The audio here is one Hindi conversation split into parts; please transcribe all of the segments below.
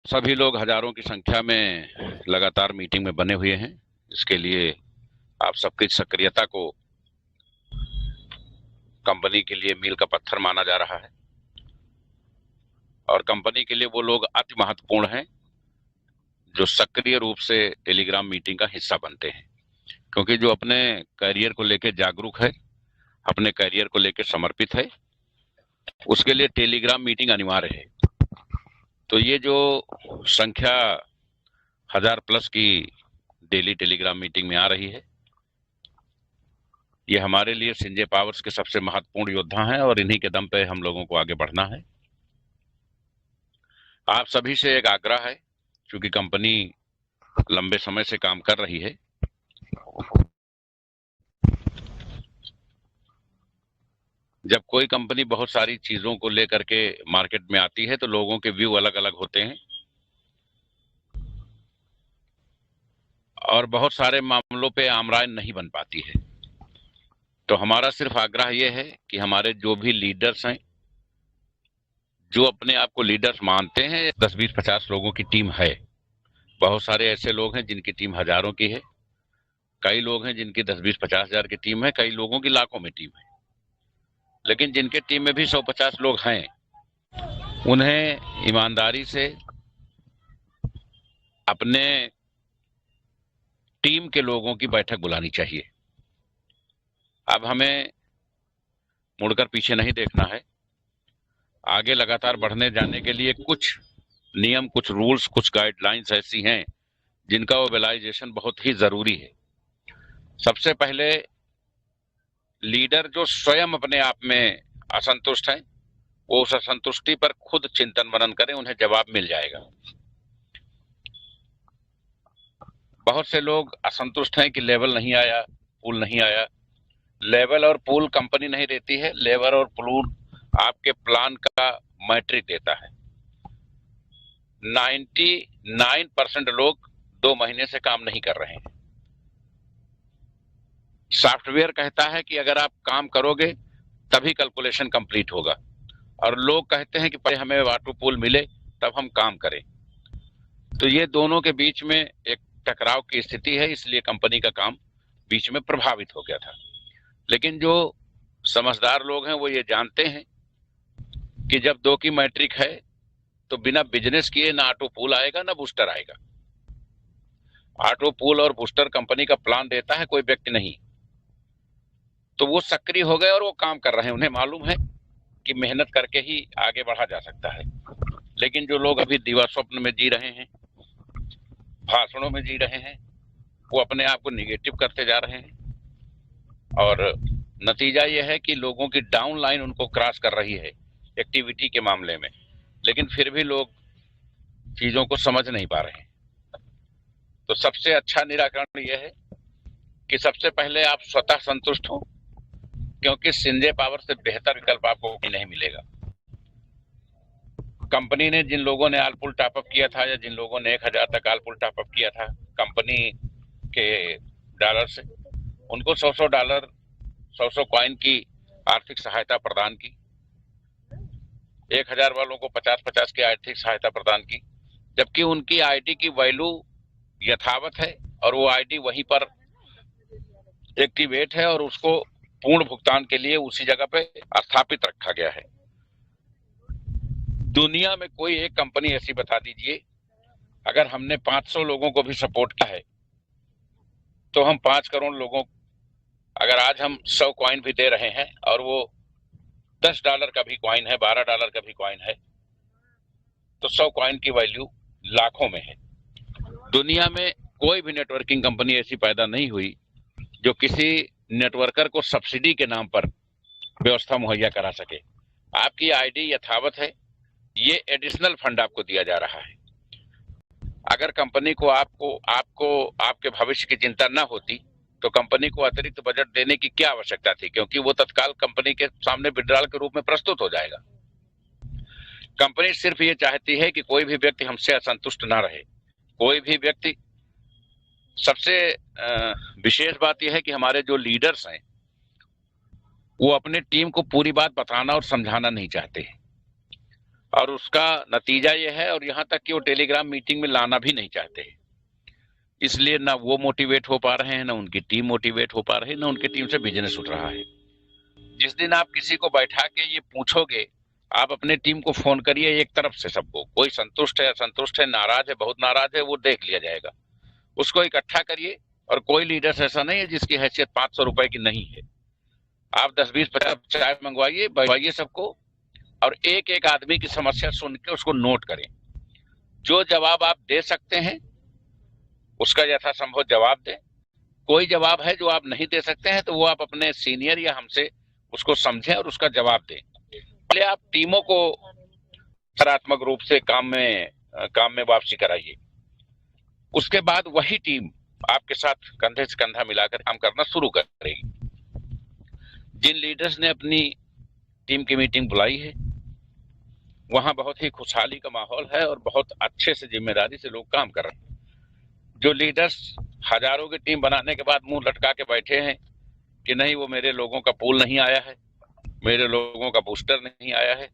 सभी लोग हजारों की संख्या में लगातार मीटिंग में बने हुए हैं। इसके लिए आप सबकी सक्रियता को कंपनी के लिए मील का पत्थर माना जा रहा है और कंपनी के लिए वो लोग अति महत्वपूर्ण हैं जो सक्रिय रूप से टेलीग्राम मीटिंग का हिस्सा बनते हैं, क्योंकि जो अपने करियर को लेकर जागरूक है, अपने करियर को लेकर समर्पित है, उसके लिए टेलीग्राम मीटिंग अनिवार्य है। तो ये जो संख्या 1000+ की डेली टेलीग्राम मीटिंग में आ रही है, ये हमारे लिए संजय पावर्स के सबसे महत्वपूर्ण योद्धा हैं और इन्हीं के दम पे हम लोगों को आगे बढ़ना है। आप सभी से एक आग्रह है, क्योंकि कंपनी लंबे समय से काम कर रही है, जब कोई कंपनी बहुत सारी चीजों को लेकर के मार्केट में आती है तो लोगों के व्यू अलग अलग होते हैं और बहुत सारे मामलों पे आमराय नहीं बन पाती है। तो हमारा सिर्फ आग्रह यह है कि हमारे जो भी लीडर्स हैं, जो अपने आप को लीडर्स मानते हैं, 10-20-50 लोगों की टीम है। बहुत सारे ऐसे लोग हैं जिनकी टीम हजारों की है, कई लोग हैं जिनकी 10-20-50 हजार की टीम है, कई लोगों की लाखों में टीम है। लेकिन जिनके टीम में भी 100-50 लोग हैं, उन्हें ईमानदारी से अपने टीम के लोगों की बैठक बुलानी चाहिए। अब हमें मुड़कर पीछे नहीं देखना है। आगे लगातार बढ़ने जाने के लिए कुछ नियम, कुछ रूल्स, कुछ गाइडलाइंस ऐसी हैं जिनका मोबिलाइजेशन बहुत ही जरूरी है। सबसे पहले लीडर जो स्वयं अपने आप में असंतुष्ट है, वो उस असंतुष्टि पर खुद चिंतन मनन करें, उन्हें जवाब मिल जाएगा। बहुत से लोग असंतुष्ट हैं कि लेवल नहीं आया, पूल नहीं आया। लेवल और पूल कंपनी नहीं देती है, लेवल और पूल आपके प्लान का मैट्रिक देता है। 99% लोग 2 महीने से काम नहीं कर रहे हैं। सॉफ्टवेयर कहता है कि अगर आप काम करोगे तभी कैलकुलेशन कंप्लीट होगा, और लोग कहते हैं कि पहले हमें वाटू पूल मिले तब हम काम करें। तो ये दोनों के बीच में एक टकराव की स्थिति है, इसलिए कंपनी का काम बीच में प्रभावित हो गया था। लेकिन जो समझदार लोग हैं वो ये जानते हैं कि जब 2 की मैट्रिक है तो बिना बिजनेस किए ना ऑटो पूल आएगा ना बूस्टर आएगा। ऑटो पूल और बूस्टर कंपनी का प्लान देता है, कोई व्यक्ति नहीं। तो वो सक्रिय हो गए और वो काम कर रहे हैं, उन्हें मालूम है कि मेहनत करके ही आगे बढ़ा जा सकता है। लेकिन जो लोग अभी दीवा स्वप्न में जी रहे हैं, भाषणों में जी रहे हैं, वो अपने आप को निगेटिव करते जा रहे हैं और नतीजा ये है कि लोगों की डाउन लाइन उनको क्रॉस कर रही है एक्टिविटी के मामले में। लेकिन फिर भी लोग चीजों को समझ नहीं पा रहे हैं। तो सबसे अच्छा निराकरण यह है कि सबसे पहले आप स्वतः संतुष्ट हो, क्योंकि संजय पावर से बेहतर विकल्प आपको नहीं मिलेगा। कंपनी ने जिन लोगों ने आल पुल टॉपअप किया था या जिन लोगों ने 1000 तक आल पुल टॉपअप किया था कंपनी के डॉलर से, उनको $100 100 कॉइन की आर्थिक सहायता प्रदान की। 1000 वालों को 50-50 की आर्थिक सहायता प्रदान की, जबकि उनकी आईडी की वैल्यू यथावत है और वो आईडी वहीं पर एक्टिवेट है और उसको पूर्ण भुगतान के लिए उसी जगह पे स्थापित रखा गया है। दुनिया में कोई एक कंपनी ऐसी बता दीजिए, अगर हमने 500 लोगों को भी सपोर्ट किया है तो हम 5 करोड़ लोगों, अगर आज हम 100 कॉइन भी दे रहे हैं और वो $10 का भी कॉइन है, $12 का भी कॉइन है, तो 100 कॉइन की वैल्यू लाखों में है। दुनिया में कोई भी नेटवर्किंग कंपनी ऐसी पैदा नहीं हुई जो किसी नेटवर्कर को सब्सिडी के नाम पर व्यवस्था मुहैया करा सके। आपकी आईडी यथावत है, ये एडिशनल फंड आपको दिया जा रहा है। अगर कंपनी को आपको आपके भविष्य की चिंता न होती तो कंपनी को अतिरिक्त बजट देने की क्या आवश्यकता थी, क्योंकि वो तत्काल कंपनी के सामने विड्रॉल के रूप में प्रस्तुत हो जाएगा। कंपनी सिर्फ ये चाहती है कि कोई भी व्यक्ति हमसे असंतुष्ट ना रहे, कोई भी व्यक्ति। सबसे विशेष बात यह है कि हमारे जो लीडर्स हैं वो अपने टीम को पूरी बात बताना और समझाना नहीं चाहते हैं। और उसका नतीजा ये है, और यहाँ तक कि वो टेलीग्राम मीटिंग में लाना भी नहीं चाहते। इसलिए ना वो मोटिवेट हो पा रहे हैं, ना उनकी टीम मोटिवेट हो पा रही है, ना उनकी टीम से बिजनेस उठ रहा है। जिस दिन आप किसी को बैठा के ये पूछोगे, आप अपने टीम को फोन करिए एक तरफ से सबको, कोई संतुष्ट है, असंतुष्ट है, नाराज है, बहुत नाराज है, वो देख लिया जाएगा। उसको इकट्ठा करिए, और कोई लीडर्स ऐसा नहीं है जिसकी हैसियत 500 रुपए की नहीं है। आप 10-20-50 चाय मंगवाइए, बैठवाइए सबको, और एक एक आदमी की समस्या सुन के उसको नोट करें। जो जवाब आप दे सकते हैं उसका यथासंभव जवाब दें। कोई जवाब है जो आप नहीं दे सकते हैं तो वो आप अपने सीनियर या हमसे उसको समझें और उसका जवाब दें। पहले आप टीमों को सकारात्मक रूप से काम में वापसी कराइए। उसके बाद वही टीम आपके साथ कंधे से कंधा मिलाकर काम करना शुरू करेगी। जिन लीडर्स ने अपनी टीम की मीटिंग बुलाई है, वहां बहुत ही खुशहाली का माहौल है और बहुत अच्छे से जिम्मेदारी से लोग काम कर रहे हैं। जो लीडर्स हजारों की टीम बनाने के बाद मुंह लटका के बैठे हैं कि नहीं, वो मेरे लोगों का पूल नहीं आया है, मेरे लोगों का बूस्टर नहीं आया है,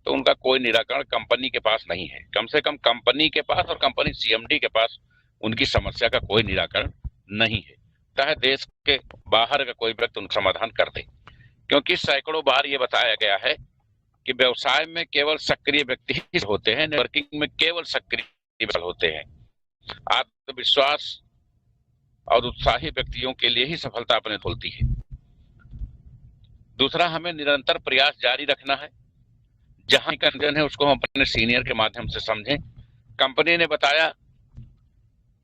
तो उनका कोई निराकरण कंपनी के पास नहीं है। कम से कम कंपनी के पास और कंपनी सीएमडी के पास उनकी समस्या का कोई निराकरण नहीं है, चाहे देश के बाहर का कोई व्यक्ति उनका समाधान कर दे। क्योंकि सैकड़ों बार ये बताया गया है कि व्यवसाय में केवल सक्रिय व्यक्ति ही होते हैं, नेटवर्किंग में केवल सक्रिय होते हैं। आत्मविश्वास और उत्साही व्यक्तियों के लिए ही सफलता अपने खोलती है। दूसरा, हमें निरंतर प्रयास जारी रखना है। जहां कंजन है उसको हम अपने सीनियर के माध्यम से समझें। कंपनी ने बताया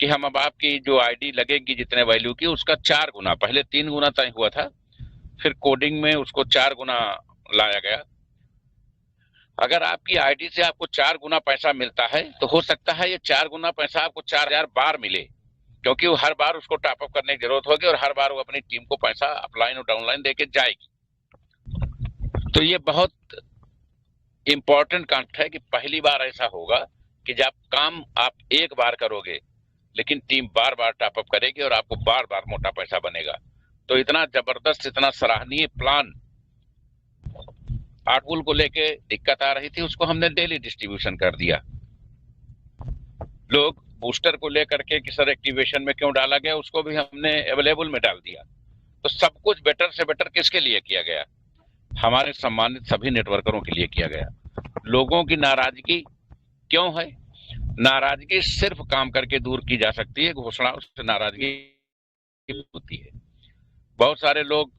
कि हम अब आपकी जो आईडी लगेगी जितने वैल्यू की, उसका 4 गुना, पहले 3 गुना तय हुआ था, फिर कोडिंग में उसको 4 गुना लाया गया। अगर आपकी आईडी से आपको 4 गुना पैसा मिलता है तो हो सकता है ये 4 गुना पैसा आपको 4000 बार मिले, क्योंकि वो हर बार उसको टॉप अप करने की जरूरत होगी और हर बार वो अपनी टीम को पैसा अपलाइन और डाउनलाइन देके जाएगी। तो ये बहुत इंपॉर्टेंट कॉन्सेप्ट है कि पहली बार ऐसा होगा कि जब काम आप एक बार करोगे लेकिन टीम बार बार टॉप अप करेगी और आपको बार बार मोटा पैसा बनेगा। तो इतना जबरदस्त, इतना सराहनीय प्लान आर्टपुल को लेके दिक्कत आ रही थी, उसको हमने डेली डिस्ट्रीब्यूशन कर दिया। लोग बूस्टर को लेकर के कि सर एक्टिवेशन में क्यों डाला गया, उसको भी हमने अवेलेबल में डाल दिया। तो सब कुछ बेटर से बेटर किसके लिए किया गया? हमारे सम्मानित सभी नेटवर्करों के लिए किया गया। लोगों की नाराजगी क्यों है? नाराजगी सिर्फ काम करके दूर की जा सकती है, घोषणाओं से नाराजगी होती है। बहुत सारे लोग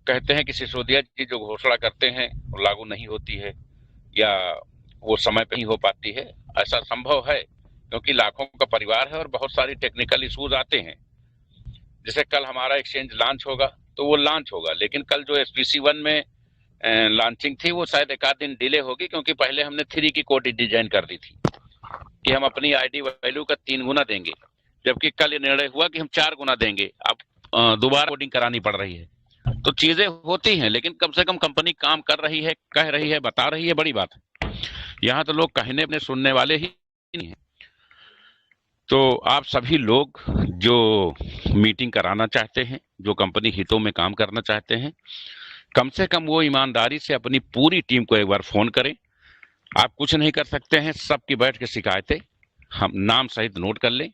कहते हैं कि सिसोदिया जी जो घोषणा करते हैं वो लागू नहीं होती है या वो समय पे नहीं हो पाती है। ऐसा संभव है क्योंकि लाखों का परिवार है और बहुत सारी टेक्निकल इश्यूज आते हैं। जैसे कल हमारा एक्सचेंज लॉन्च होगा तो वो लॉन्च होगा, लेकिन कल जो SPC1 में लॉन्चिंग थी वो शायद एक आध दिन डिले होगी, क्योंकि पहले हमने 3 की कोड डिजाइन कर दी थी कि हम अपनी आईडी वैल्यू का 3 गुना देंगे, जबकि कल ये निर्णय हुआ कि हम 4 गुना देंगे। अब दोबारा कोडिंग करानी पड़ रही है। तो चीजें होती हैं, लेकिन कम से कम कंपनी काम कर रही है, कह रही है, बता रही है, बड़ी बात है। यहाँ तो लोग कहने अपने सुनने वाले ही नहीं है। तो आप सभी लोग जो मीटिंग कराना चाहते हैं, जो कंपनी हितों में काम करना चाहते हैं, कम से कम वो ईमानदारी से अपनी पूरी टीम को एक बार फोन करें। आप कुछ नहीं कर सकते हैं, सबकी बैठ के शिकायतें हम नाम सहित नोट कर लें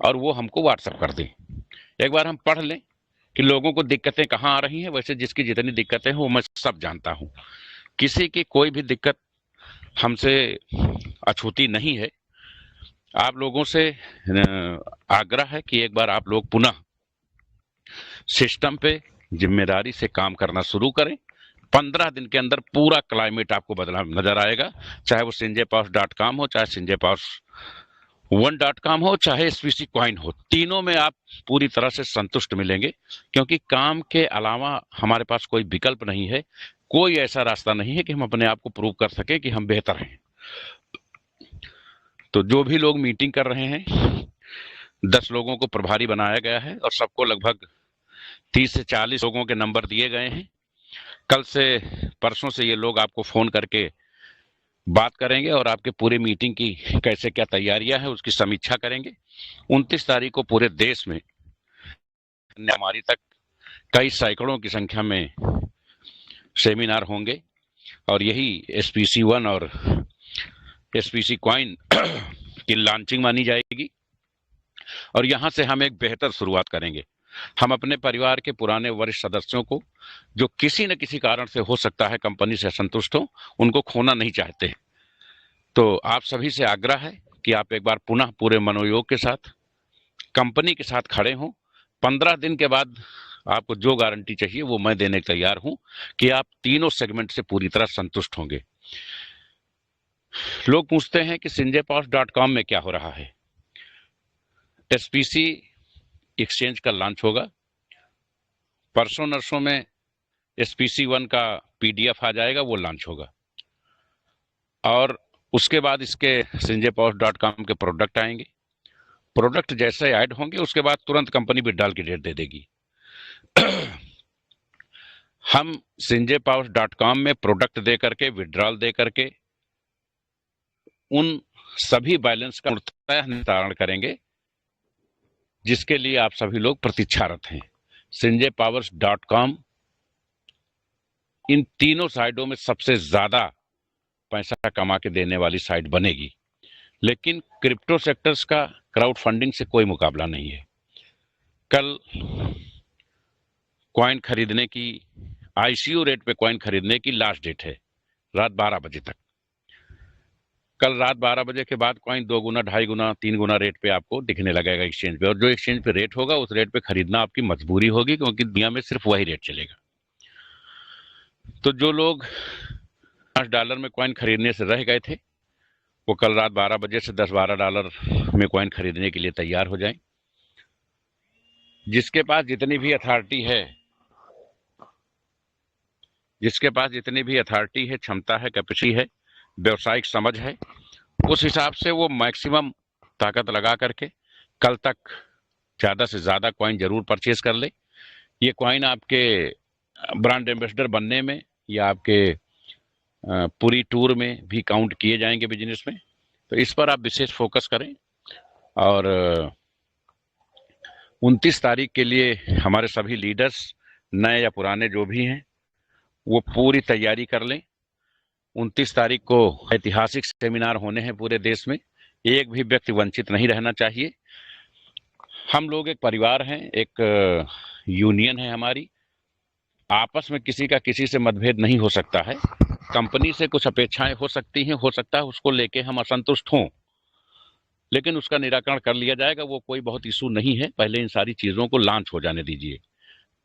और वो हमको व्हाट्सएप कर दें। एक बार हम पढ़ लें कि लोगों को दिक्कतें कहाँ आ रही हैं। वैसे जिसकी जितनी दिक्कतें हैं वो मैं सब जानता हूँ, किसी की कोई भी दिक्कत हमसे अछूती नहीं है। आप लोगों से आग्रह है कि एक बार आप लोग पुनः सिस्टम पे जिम्मेदारी से काम करना शुरू करें। 15 दिन के अंदर पूरा क्लाइमेट आपको बदला नजर आएगा, चाहे वो sinjaypaws.com हो, चाहे sinjaypaws1.com हो, चाहे SPC कॉइन हो। तीनों में आप पूरी तरह से संतुष्ट मिलेंगे, क्योंकि काम के अलावा हमारे पास कोई विकल्प नहीं है। कोई ऐसा रास्ता नहीं है कि हम अपने आप को प्रूव कर सके कि हम बेहतर हैं। तो जो भी लोग मीटिंग कर रहे हैं, 10 लोगों को प्रभारी बनाया गया है और सबको लगभग 30 से 40 लोगों के नंबर दिए गए हैं। कल से परसों से ये लोग आपको फोन करके बात करेंगे और आपके पूरे मीटिंग की कैसे क्या तैयारियां हैं उसकी समीक्षा करेंगे। 29 तारीख को पूरे देश में हमारी तक कई सैकड़ों की संख्या में सेमिनार होंगे और यही SPC1 और SPC कॉइन की लॉन्चिंग मानी जाएगी। और यहां से हम एक बेहतर शुरुआत करेंगे। हम अपने परिवार के पुराने वरिष्ठ सदस्यों को, जो किसी न किसी कारण से हो सकता है कंपनी से असंतुष्ट हो, उनको खोना नहीं चाहते। तो आप सभी से आग्रह है कि आप एक बार पुनः पूरे मनोयोग के साथ कंपनी के साथ खड़े हों। 15 दिन के बाद आपको जो गारंटी चाहिए वो मैं देने को तैयार हूं कि आप तीनों सेगमेंट से पूरी तरह संतुष्ट होंगे। लोग पूछते हैं कि sinjaypowers.com में क्या हो रहा है। SPC एक्सचेंज का लॉन्च होगा। परसों नरसों में SPC1 का PDF आ जाएगा, वो लॉन्च होगा। और उसके बाद इसके sinjaypowers.com के प्रोडक्ट आएंगे। प्रोडक्ट जैसे ऐड होंगे उसके बाद तुरंत कंपनी विड्रॉल की डेट दे देगी। हम sinjaypowers.com में प्रोडक्ट दे करके, विड्रॉल दे करके उन सभी बैलेंस का पूर्णतः निस्तारण करेंगे जिसके लिए आप सभी लोग प्रतीक्षारत हैं। sinjaypowers.com इन तीनों साइडों में सबसे ज्यादा पैसा कमा के देने वाली साइट बनेगी। लेकिन क्रिप्टो सेक्टर्स का क्राउड फंडिंग से कोई मुकाबला नहीं है। कल कॉइन खरीदने की, ICO रेट पे कॉइन खरीदने की लास्ट डेट है, रात 12 बजे तक। कल रात 12 बजे के बाद कॉइन 2 गुना, 2.5 गुना, 3 गुना रेट पे आपको दिखने लगेगा एक्सचेंज पे। और जो एक्सचेंज पे रेट होगा उस रेट पे खरीदना आपकी मजबूरी होगी, क्योंकि दुनिया में सिर्फ वही रेट चलेगा। तो जो लोग $5 में कॉइन खरीदने से रह गए थे, वो कल रात 12 बजे से $10-12 में कॉइन खरीदने के लिए तैयार हो जाएं। जिसके पास जितनी भी अथॉरिटी है, क्षमता है, कैपेसिटी है, व्यवसायिक समझ है, उस हिसाब से वो मैक्सिमम ताकत लगा करके कल तक ज्यादा से ज्यादा कॉइन जरूर परचेज कर ले। ये कॉइन आपके ब्रांड एम्बेसडर बनने में या आपके पूरी टूर में भी काउंट किए जाएंगे बिजनेस में। तो इस पर आप विशेष फोकस करें। और 29 तारीख के लिए हमारे सभी लीडर्स, नए या पुराने जो भी हैं, वो पूरी तैयारी कर लें। 29 तारीख को ऐतिहासिक सेमिनार होने हैं पूरे देश में। एक भी व्यक्ति वंचित नहीं रहना चाहिए। हम लोग एक परिवार हैं, एक यूनियन है हमारी। आपस में किसी का किसी से मतभेद नहीं हो सकता है। कंपनी से कुछ अपेक्षाएं हो सकती हैं, हो सकता है उसको लेके हम असंतुष्ट हों, लेकिन उसका निराकरण कर लिया जाएगा। वो कोई बहुत इशू नहीं है। पहले इन सारी चीजों को लॉन्च हो जाने दीजिए,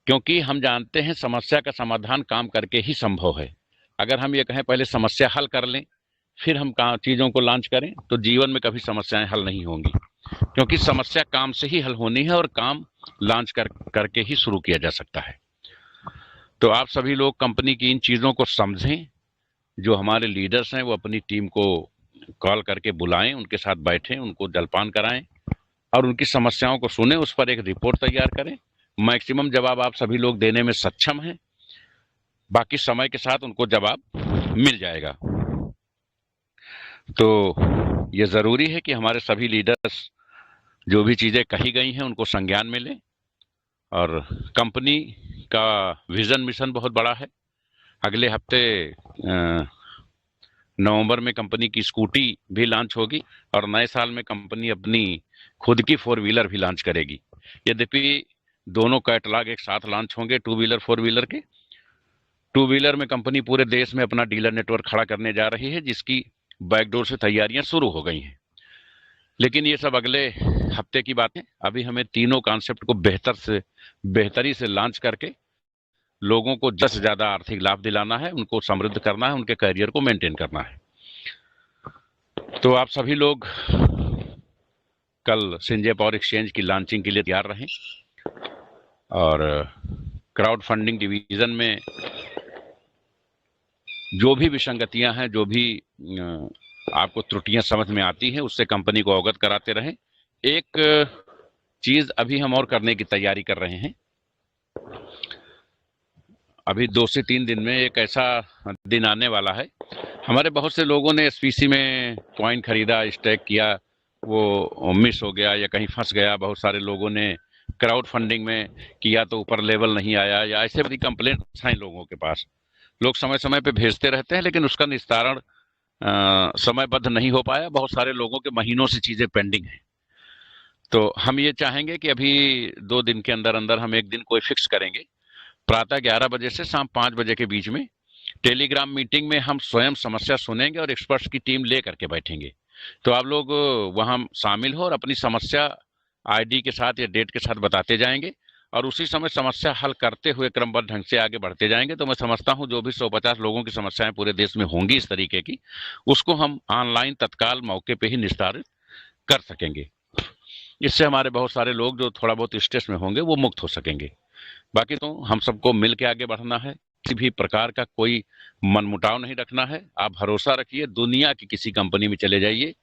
क्योंकि हम जानते हैं समस्या का समाधान काम करके ही संभव है। अगर हम ये कहें पहले समस्या हल कर लें फिर हम चीजों को लॉन्च करें, तो जीवन में कभी समस्याएं हल नहीं होंगी, क्योंकि समस्या काम से ही हल होनी है और काम लॉन्च करके ही शुरू किया जा सकता है। तो आप सभी लोग कंपनी की इन चीजों को समझें। जो हमारे लीडर्स हैं वो अपनी टीम को कॉल करके बुलाएं, उनके साथ बैठें, उनको जलपान कराएं और उनकी समस्याओं को सुने, उस पर एक रिपोर्ट तैयार करें। मैक्सिमम जवाब आप सभी लोग देने में सक्षम हैं। बाकी समय के साथ उनको जवाब मिल जाएगा। तो ये जरूरी है कि हमारे सभी लीडर्स जो भी चीजें कही गई हैं उनको संज्ञान में लें। और कंपनी का विजन मिशन बहुत बड़ा है। अगले हफ्ते नवंबर में कंपनी की स्कूटी भी लॉन्च होगी और नए साल में कंपनी अपनी खुद की 4 व्हीलर भी लॉन्च करेगी। यद्यपि दोनों कैटलॉग एक साथ लॉन्च होंगे, 2 व्हीलर 4 व्हीलर के। 2 व्हीलर में कंपनी पूरे देश में अपना डीलर नेटवर्क खड़ा करने जा रही है, जिसकी बैकडोर से तैयारियां शुरू हो गई हैं। लेकिन ये सब अगले हफ्ते की बात है। अभी हमें तीनों कॉन्सेप्ट को बेहतरी से लॉन्च करके लोगों को ज्यादा से ज्यादा आर्थिक लाभ दिलाना है, उनको समृद्ध करना है, उनके करियर को मेंटेन करना है। तो आप सभी लोग कल संजय पावर एक्सचेंज की लॉन्चिंग के लिए तैयार रहें। और क्राउड फंडिंग डिवीजन में जो भी विसंगतियां हैं, जो भी आपको त्रुटियां समझ में आती हैं, उससे कंपनी को अवगत कराते रहें। एक चीज अभी हम और करने की तैयारी कर रहे हैं। अभी 2 से 3 दिन में एक ऐसा दिन आने वाला है, हमारे बहुत से लोगों ने SPC में कॉइन खरीदा, स्टेक किया, वो मिस हो गया या कहीं फंस गया। बहुत सारे लोगों ने क्राउड फंडिंग में किया तो ऊपर लेवल नहीं आया, या ऐसे बड़ी कंप्लेंट्स हैं लोगों के पास। लोग समय समय पे भेजते रहते हैं, लेकिन उसका निस्तारण समयबद्ध नहीं हो पाया। बहुत सारे लोगों के महीनों से चीजें पेंडिंग हैं। तो हम ये चाहेंगे कि अभी 2 दिन के अंदर अंदर हम एक दिन कोई फिक्स करेंगे, प्रातः 11 बजे से शाम 5 बजे के बीच में टेलीग्राम मीटिंग में हम स्वयं समस्या सुनेंगे और एक्सपर्ट्स की टीम ले करके बैठेंगे। तो आप लोग वहां शामिल हो और अपनी समस्या आईडी के साथ या डेट के साथ बताते जाएंगे और उसी समय समस्या हल करते हुए क्रमबद्ध ढंग से आगे बढ़ते जाएंगे। तो मैं समझता हूं जो भी 150 लोगों की समस्याएं पूरे देश में होंगी इस तरीके की, उसको हम ऑनलाइन तत्काल मौके पे ही निस्तारित कर सकेंगे। इससे हमारे बहुत सारे लोग जो थोड़ा बहुत स्ट्रेस में होंगे वो मुक्त हो सकेंगे। बाकी तो हम सबको मिल के आगे बढ़ना है, किसी भी प्रकार का कोई मनमुटाव नहीं रखना है। आप भरोसा रखिए, दुनिया की किसी कंपनी में चले जाइए,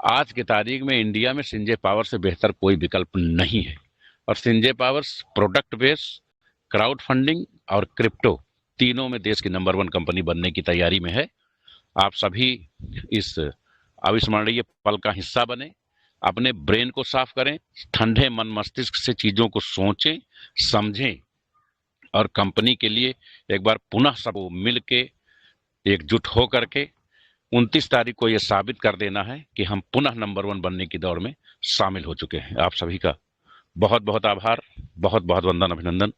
आज की तारीख में इंडिया में संजय पावर से बेहतर कोई विकल्प नहीं है। और Sanjay powers product base, crowd funding और क्रिप्टो तीनों में देश की नंबर 1 कंपनी बनने की तैयारी में है। आप सभी इस अविस्मरणीय पल का हिस्सा बने, अपने ब्रेन को साफ करें, ठंडे मन मस्तिष्क से चीजों को सोचें, समझें और कंपनी के लिए एक बार पुनः सब मिल के एकजुट हो करके 29 तारीख को यह साबित कर देना है कि हम पुनः नंबर 1 बनने की दौड़ में शामिल हो चुके हैं। आप सभी का बहुत बहुत आभार, बहुत बहुत वंदन, अभिनंदन।